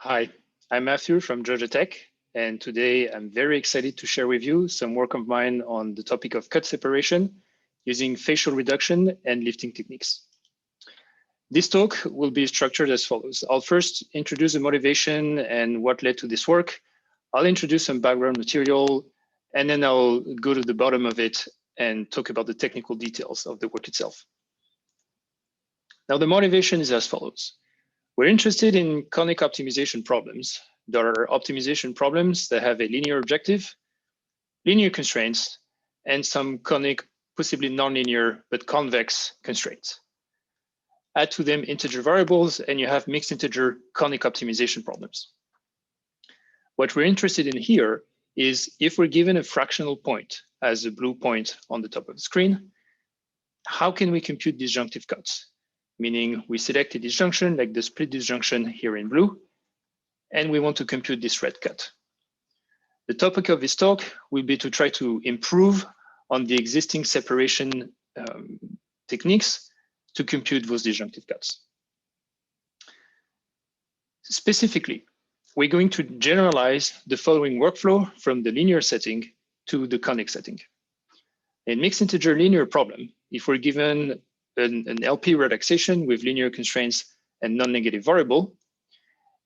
Hi, I'm Matthew from Georgia Tech, and today I'm very excited to share with you some work of mine on the topic of cut separation using facial reduction and lifting techniques. This talk will be structured as follows. I'll first introduce the motivation and what led to this work. I'll introduce some background material, and then I'll go to the bottom of it and talk about the technical details of the work itself. Now, the motivation is as follows. We're interested in conic optimization problems. There are optimization problems that have a linear objective, linear constraints, and some conic, possibly nonlinear, but convex constraints. Add to them integer variables, and you have mixed integer conic optimization problems. What we're interested in here is if we're given a fractional point as a blue point on the top of the screen, how can we compute disjunctive cuts? Meaning we select a disjunction like the split disjunction here in blue, and we want to compute this red cut. The topic of this talk will be to try to improve on the existing separation techniques to compute those disjunctive cuts. Specifically, we're going to generalize the following workflow from the linear setting to the conic setting. In mixed integer linear problem, if we're given an LP relaxation with linear constraints and non-negative variable,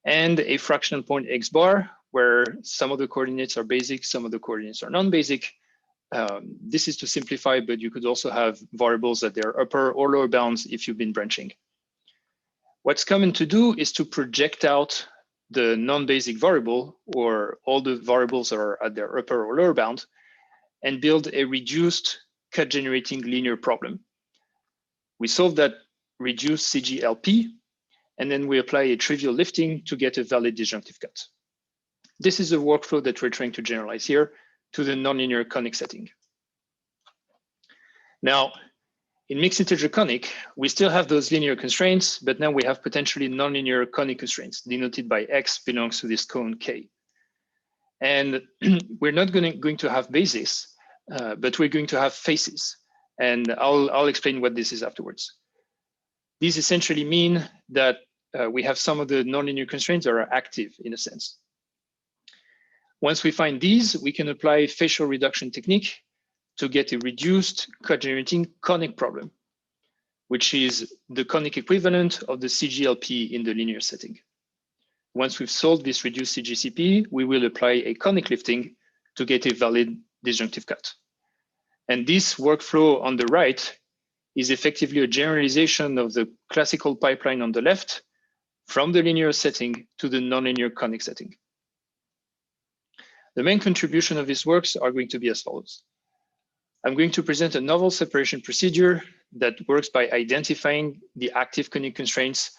and a fractional point x bar, where some of the coordinates are basic, some of the coordinates are non-basic. This is to simplify, but you could also have variables that they're upper or lower bounds if you've been branching. What's common to do is to project out the non-basic variable, or all the variables that are at their upper or lower bound, and build a reduced cut generating linear problem. We solve that reduced CGLP, and then we apply a trivial lifting to get a valid disjunctive cut. This is a workflow that we're trying to generalize here to the nonlinear conic setting. Now, in mixed integer conic, we still have those linear constraints, but now we have potentially nonlinear conic constraints denoted by X belongs to this cone K. And we're not going to have bases, but we're going to have faces. And I'll explain what this is afterwards. These essentially mean that we have some of the nonlinear constraints that are active in a sense. Once we find these, we can apply facial reduction technique to get a reduced cut generating conic problem, which is the conic equivalent of the CGLP in the linear setting. Once we've solved this reduced CGCP, we will apply a conic lifting to get a valid disjunctive cut. And this workflow on the right is effectively a generalization of the classical pipeline on the left from the linear setting to the nonlinear conic setting. The main contribution of these works are going to be as follows. I'm going to present a novel separation procedure that works by identifying the active conic constraints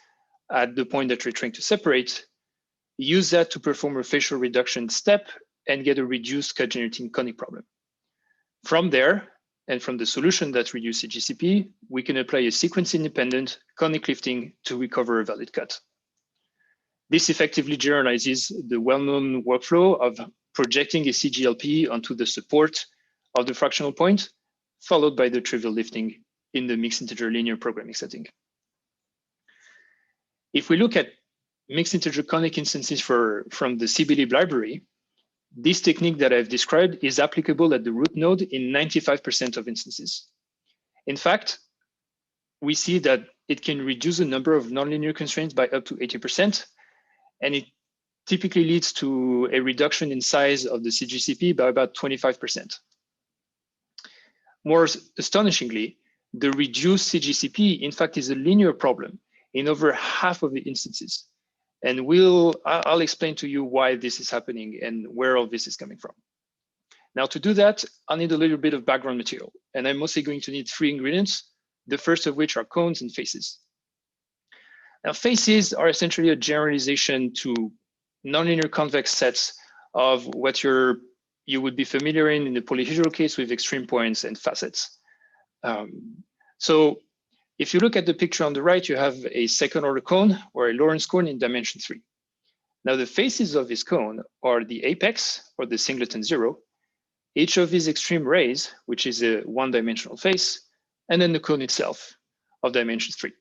at the point that we're trying to separate, use that to perform a facial reduction step and get a reduced cut generating conic problem. From there, and from the solution that reduces CGCP, we can apply a sequence-independent conic lifting to recover a valid cut. This effectively generalizes the well-known workflow of projecting a CGLP onto the support of the fractional point, followed by the trivial lifting in the mixed integer linear programming setting. If we look at mixed integer conic instances from the cblib library, this technique that I've described is applicable at the root node in 95% of instances. In fact, we see that it can reduce the number of nonlinear constraints by up to 80%, and it typically leads to a reduction in size of the CGCP by about 25%. More astonishingly, the reduced CGCP, in fact, is a linear problem in over half of the instances. And I'll explain to you why this is happening and where all this is coming from. Now, to do that, I'll need a little bit of background material, and I'm mostly going to need 3 ingredients, the first of which are cones and faces. Now, faces are essentially a generalization to nonlinear convex sets of what you would be familiar in the polyhedral case with extreme points and facets. So if you look at the picture on the right, you have a second order cone or a Lorentz cone in dimension 3. Now the faces of this cone are the apex or the singleton 0, each of these extreme rays, which is a one-dimensional face, and then the cone itself of dimension 3.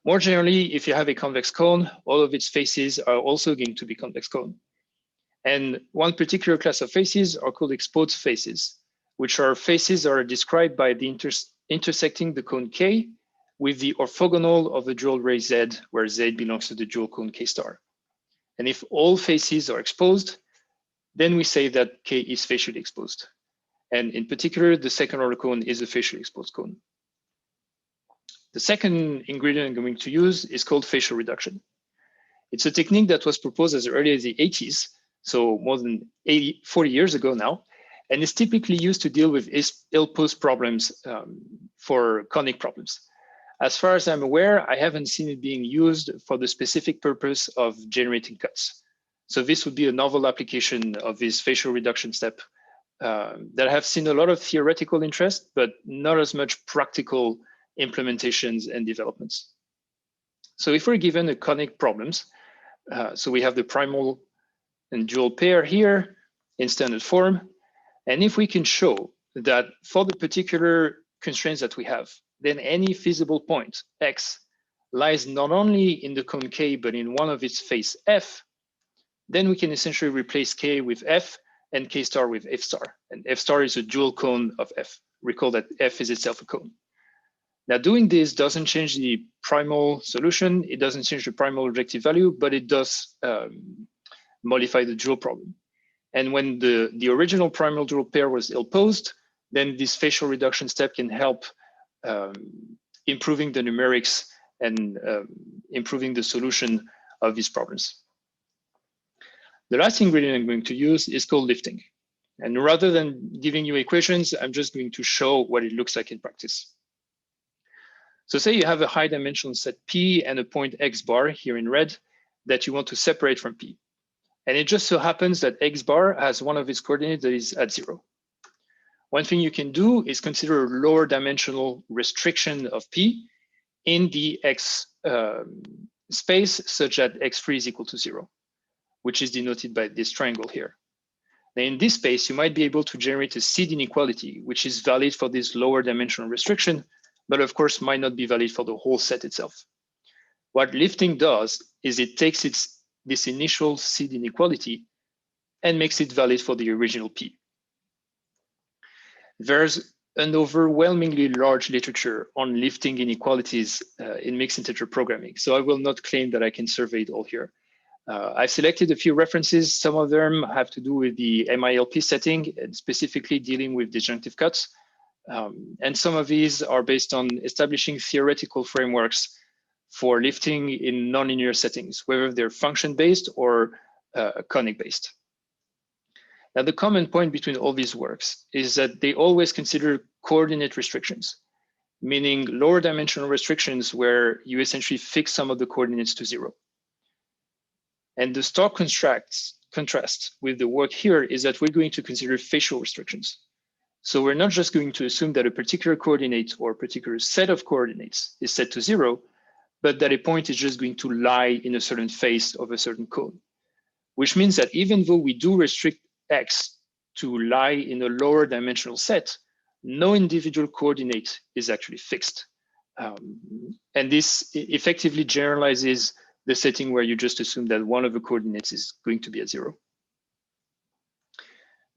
More generally, if you have a convex cone, all of its faces are also going to be convex cone. And one particular class of faces are called exposed faces, which are faces that are described by the intersecting the cone K with the orthogonal of the dual ray Z, where Z belongs to the dual cone K star. And if all faces are exposed, then we say that K is facially exposed. And in particular, the second order cone is a facially exposed cone. The second ingredient I'm going to use is called facial reduction. It's a technique that was proposed as early as the 80s, so more than 40 years ago now, and is typically used to deal with ill-posed problems for conic problems. As far as I'm aware, I haven't seen it being used for the specific purpose of generating cuts. So this would be a novel application of this facial reduction step that I have seen a lot of theoretical interest, but not as much practical implementations and developments. So if we're given a conic problems, so we have the primal and dual pair here in standard form. And if we can show that for the particular constraints that we have, then any feasible point X lies not only in the cone K, but in one of its face F, then we can essentially replace K with F and K star with F star. And F star is a dual cone of F. Recall that F is itself a cone. Now, doing this doesn't change the primal solution. It doesn't change the primal objective value, but it does modify the dual problem. And when the original primal dual pair was ill-posed, then this facial reduction step can help improving the numerics and improving the solution of these problems. The last ingredient I'm going to use is called lifting. And rather than giving you equations, I'm just going to show what it looks like in practice. So say you have a high dimensional set P and a point X bar here in red that you want to separate from P. And it just so happens that X bar has one of its coordinates that is at 0. One thing you can do is consider a lower dimensional restriction of P in the X space such that X3 is equal to 0, which is denoted by this triangle here. Now in this space, you might be able to generate a seed inequality, which is valid for this lower dimensional restriction, but of course might not be valid for the whole set itself. What lifting does is it takes this initial seed inequality and makes it valid for the original P. There's an overwhelmingly large literature on lifting inequalities in mixed integer programming, so I will not claim that I can survey it all here. I've selected a few references. Some of them have to do with the MILP setting and specifically dealing with disjunctive cuts. And some of these are based on establishing theoretical frameworks for lifting in nonlinear settings, whether they're function-based or conic-based. Now, the common point between all these works is that they always consider coordinate restrictions, meaning lower dimensional restrictions where you essentially fix some of the coordinates to 0. And the stark contrast with the work here is that we're going to consider facial restrictions. So we're not just going to assume that a particular coordinate or a particular set of coordinates is set to 0, but that a point is just going to lie in a certain face of a certain cone, which means that even though we do restrict X to lie in a lower dimensional set, no individual coordinate is actually fixed. And this effectively generalizes the setting where you just assume that one of the coordinates is going to be at 0.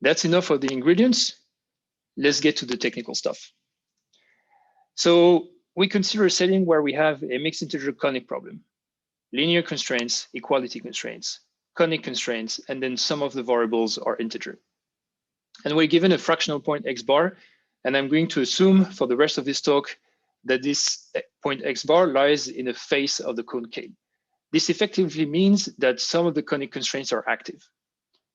That's enough of the ingredients. Let's get to the technical stuff. So we consider a setting where we have a mixed integer conic problem, linear constraints, equality constraints, conic constraints, and then some of the variables are integer. And we're given a fractional point X bar, and I'm going to assume for the rest of this talk that this point X bar lies in the face of the cone K. This effectively means that some of the conic constraints are active.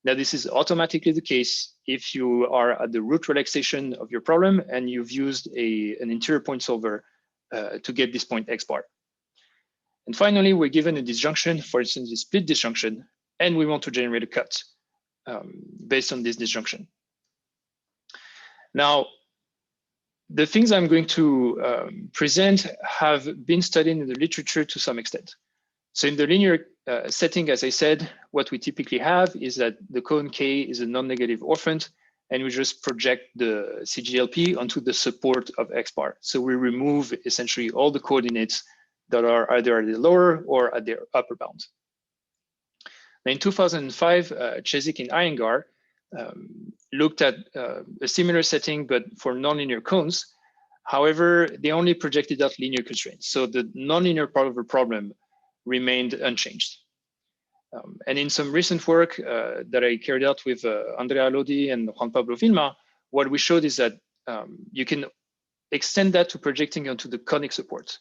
Now, this is automatically the case if you are at the root relaxation of your problem and you've used an interior point solver to get this point X bar. And finally, we're given a disjunction, for instance, a split disjunction, and we want to generate a cut based on this disjunction. Now, the things I'm going to present have been studied in the literature to some extent. So in the linear setting, as I said, what we typically have is that the cone K is a non-negative orphant, and we just project the CGLP onto the support of X bar. So we remove essentially all the coordinates that are either at the lower or at their upper bound. In 2005, Chesik and Iyengar looked at a similar setting, but for nonlinear cones. However, they only projected out linear constraints. So the nonlinear part of the problem remained unchanged. And in some recent work that I carried out with Andrea Lodi and Juan Pablo Vilma, what we showed is that you can extend that to projecting onto the conic support,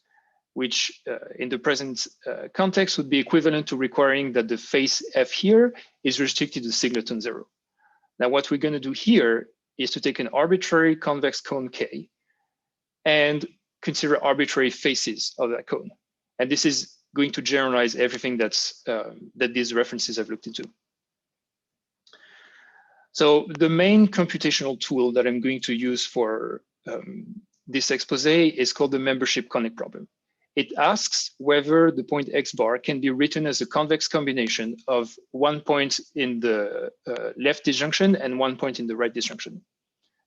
which in the present context would be equivalent to requiring that the face F here is restricted to singleton 0. Now, what we're going to do here is to take an arbitrary convex cone K and consider arbitrary faces of that cone. And this is going to generalize everything that's that these references have looked into. So the main computational tool that I'm going to use for this expose is called the membership conic problem. It asks whether the point X bar can be written as a convex combination of one point in the left disjunction and one point in the right disjunction.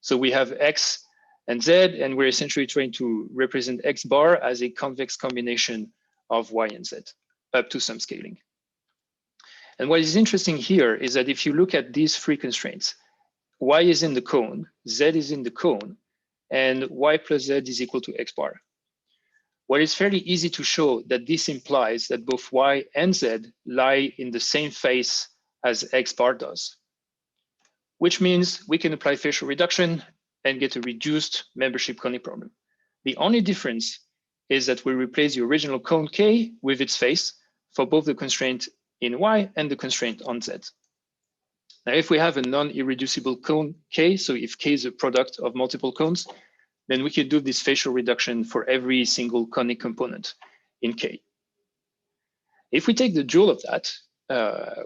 So we have X and Z, and we're essentially trying to represent X bar as a convex combination of Y and Z up to some scaling. And what is interesting here is that if you look at these three constraints, Y is in the cone, Z is in the cone, and Y plus Z is equal to X bar. Well, it's fairly easy to show that this implies that both Y and Z lie in the same face as X bar does, which means we can apply facial reduction and get a reduced membership conic problem. The only difference is that we replace the original cone K with its face for both the constraint in Y and the constraint on Z. Now, if we have a non-irreducible cone K, so if K is a product of multiple cones, then we can do this facial reduction for every single conic component in K. If we take the joule of that,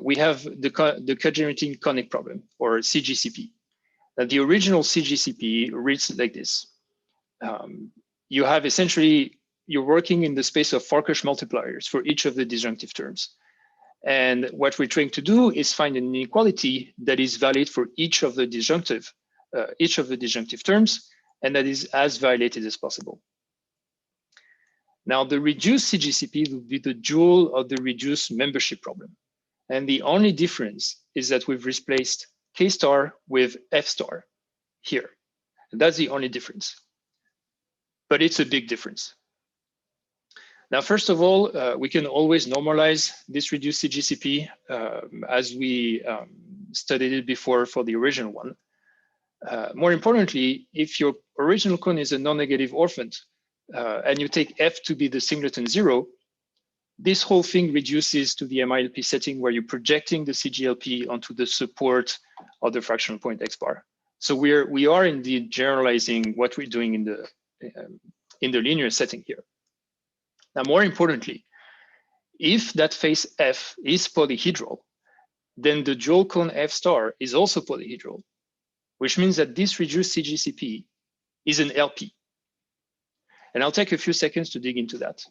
we have the cogenerating conic problem, or CGCP. Now, the original CGCP reads like this. You have essentially, you're working in the space of Farkas multipliers for each of the disjunctive terms. And what we're trying to do is find an inequality that is valid for each of the disjunctive terms, and that is as violated as possible. Now, the reduced CGCP would be the joule of the reduced membership problem. And the only difference is that we've replaced K star with F star here. And that's the only difference. But it's a big difference. Now, first of all, we can always normalize this reduced CGCP as we studied it before for the original one. More importantly, if your original cone is a non-negative orphant and you take F to be the singleton 0, this whole thing reduces to the MILP setting where you're projecting the CGLP onto the support of the fractional point X bar. So we are indeed generalizing what we're doing in the linear setting here. Now, more importantly, if that face F is polyhedral, then the dual cone F star is also polyhedral, which means that this reduced CGCP is an LP. And I'll take a few seconds to dig into that.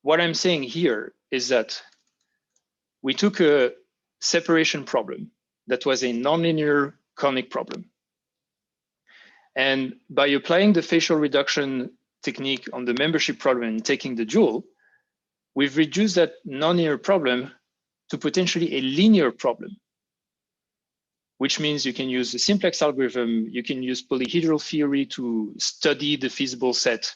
What I'm saying here is that we took a separation problem that was a nonlinear conic problem. And by applying the facial reduction technique on the membership problem and taking the joule, we've reduced that nonlinear problem to potentially a linear problem, which means you can use the simplex algorithm, you can use polyhedral theory to study the feasible set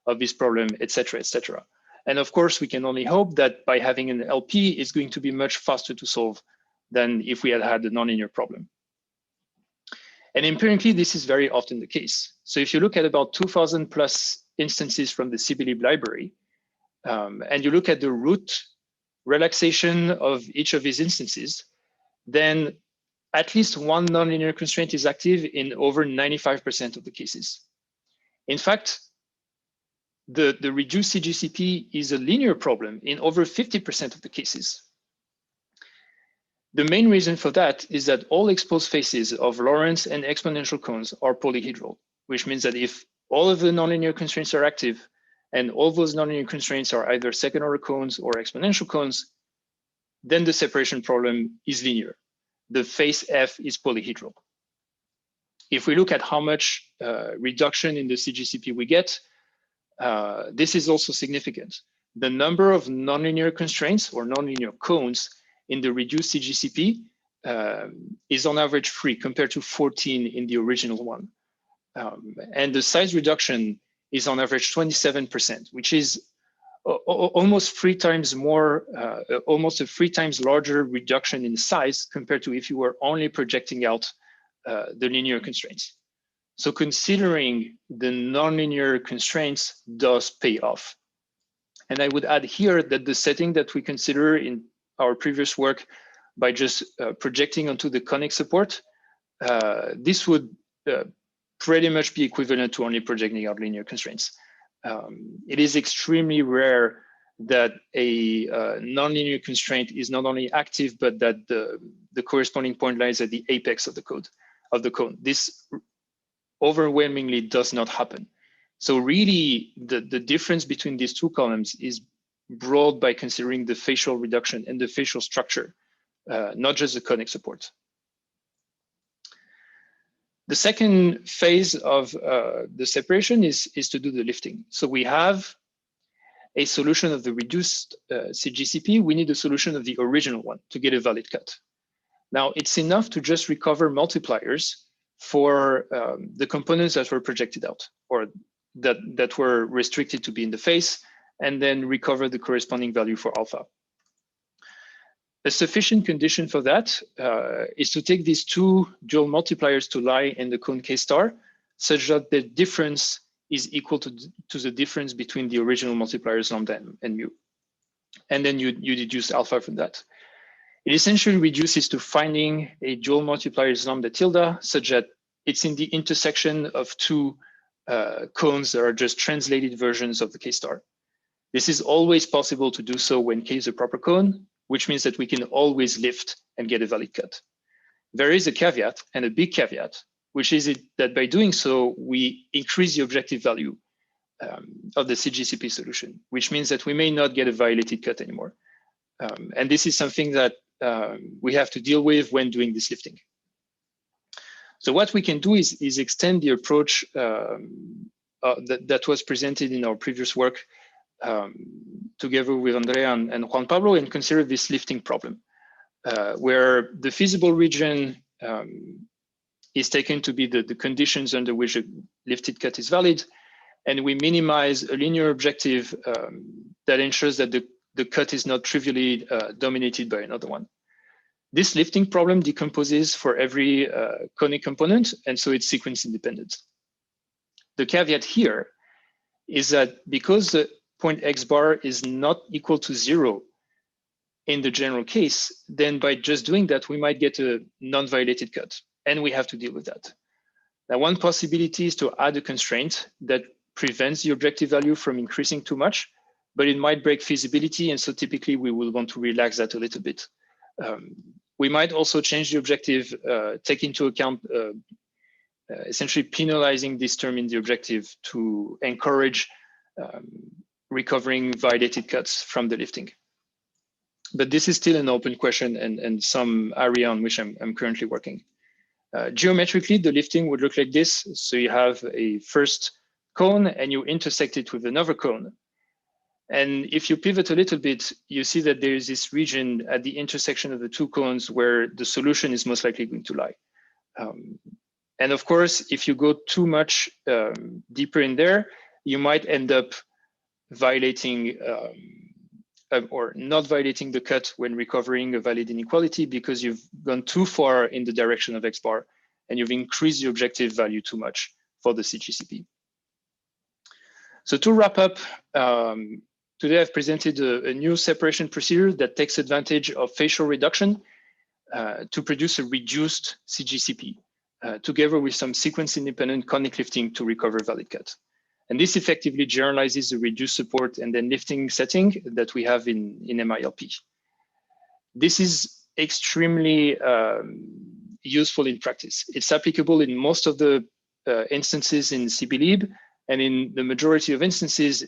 of this problem, et cetera, et cetera. And of course, we can only hope that by having an LP, it's going to be much faster to solve than if we had had a nonlinear problem. And empirically, this is very often the case. So if you look at about 2,000 plus instances from the CBLib library, and you look at the root relaxation of each of these instances, then at least one nonlinear constraint is active in over 95% of the cases. In fact, the reduced CGCP is a linear problem in over 50% of the cases. The main reason for that is that all exposed faces of Lorentz and exponential cones are polyhedral, which means that if all of the nonlinear constraints are active and all those nonlinear constraints are either second order cones or exponential cones, then the separation problem is linear. The face F is polyhedral. If we look at how much reduction in the CGCP we get, This is also significant. The number of nonlinear constraints or nonlinear cones in the reduced CGCP is on average 3 compared to 14 in the original one. And the size reduction is on average 27%, which is almost 3 times more, almost a 3 times larger reduction in size compared to if you were only projecting out the linear constraints. So considering the nonlinear constraints does pay off. And I would add here that the setting that we consider in our previous work by just projecting onto the conic support, this would pretty much be equivalent to only projecting out linear constraints. It is extremely rare that a nonlinear constraint is not only active, but that the corresponding point lies at the apex of the cone. This overwhelmingly does not happen. So really, the difference between these two columns is brought by considering the facial reduction and the facial structure, not just the conic support. The second phase of the separation is to do the lifting. So we have a solution of the reduced CGCP. We need a solution of the original one to get a valid cut. Now, it's enough to just recover multipliers for the components that were projected out or that were restricted to be in the face, and then recover the corresponding value for alpha. A sufficient condition for that is to take these two dual multipliers to lie in the cone K star, such that the difference is equal to the difference between the original multipliers lambda and mu. And then you deduce alpha from that. It essentially reduces to finding a dual multipliers lambda tilde such that it's in the intersection of two cones that are just translated versions of the K star. This is always possible to do so when K is a proper cone, which means that we can always lift and get a valid cut. There is a caveat, and a big caveat, which is that by doing so, we increase the objective value of the CGCP solution, which means that we may not get a violated cut anymore. And this is something that we have to deal with when doing this lifting. So what we can do is extend the approach that was presented in our previous work together with Andrea and Juan Pablo, and consider this lifting problem, where the feasible region is taken to be the conditions under which a lifted cut is valid, and we minimize a linear objective that ensures that the cut is not trivially dominated by another one. This lifting problem decomposes for every conic component, and so it's sequence independent. The caveat here is that because the point X bar is not equal to 0 in the general case, then by just doing that, we might get a non-violated cut, and we have to deal with that. Now, one possibility is to add a constraint that prevents the objective value from increasing too much, but it might break feasibility, and so typically we will want to relax that a little bit. We might also change the objective, take into account essentially penalizing this term in the objective to encourage recovering violated cuts from the lifting. But this is still an open question and some area on which I'm currently working. Geometrically, the lifting would look like this. So you have a first cone and you intersect it with another cone. And if you pivot a little bit, you see that there is this region at the intersection of the two cones where the solution is most likely going to lie. And of course, if you go too much deeper in there, you might end up violating or not violating the cut when recovering a valid inequality because you've gone too far in the direction of X bar and you've increased the objective value too much for the CGCP. So to wrap up, today I've presented a new separation procedure that takes advantage of facial reduction to produce a reduced CGCP together with some sequence independent conic lifting to recover valid cut. And this effectively generalizes the reduced support and then lifting setting that we have in MILP. This is extremely useful in practice. It's applicable in most of the instances in CBLib, and in the majority of instances,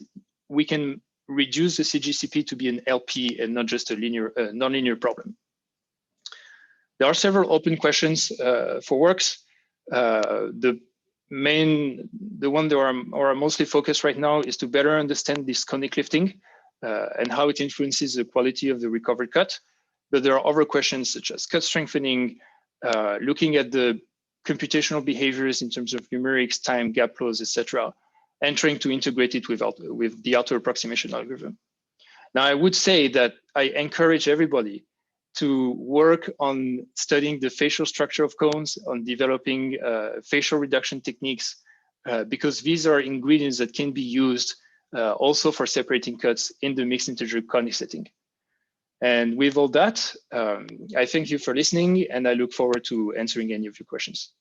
we can reduce the CGCP to be an LP and not just a linear, nonlinear problem. There are several open questions for works. The the one that are mostly focused right now is to better understand this conic lifting and how it influences the quality of the recovered cut. But there are other questions such as cut strengthening, looking at the computational behaviors in terms of numerics, time, gap close, etc., and trying to integrate it with the auto approximation algorithm. Now, I would say that I encourage everybody to work on studying the facial structure of cones, on developing facial reduction techniques, because these are ingredients that can be used also for separating cuts in the mixed integer conic setting. And with all that, I thank you for listening, and I look forward to answering any of your questions.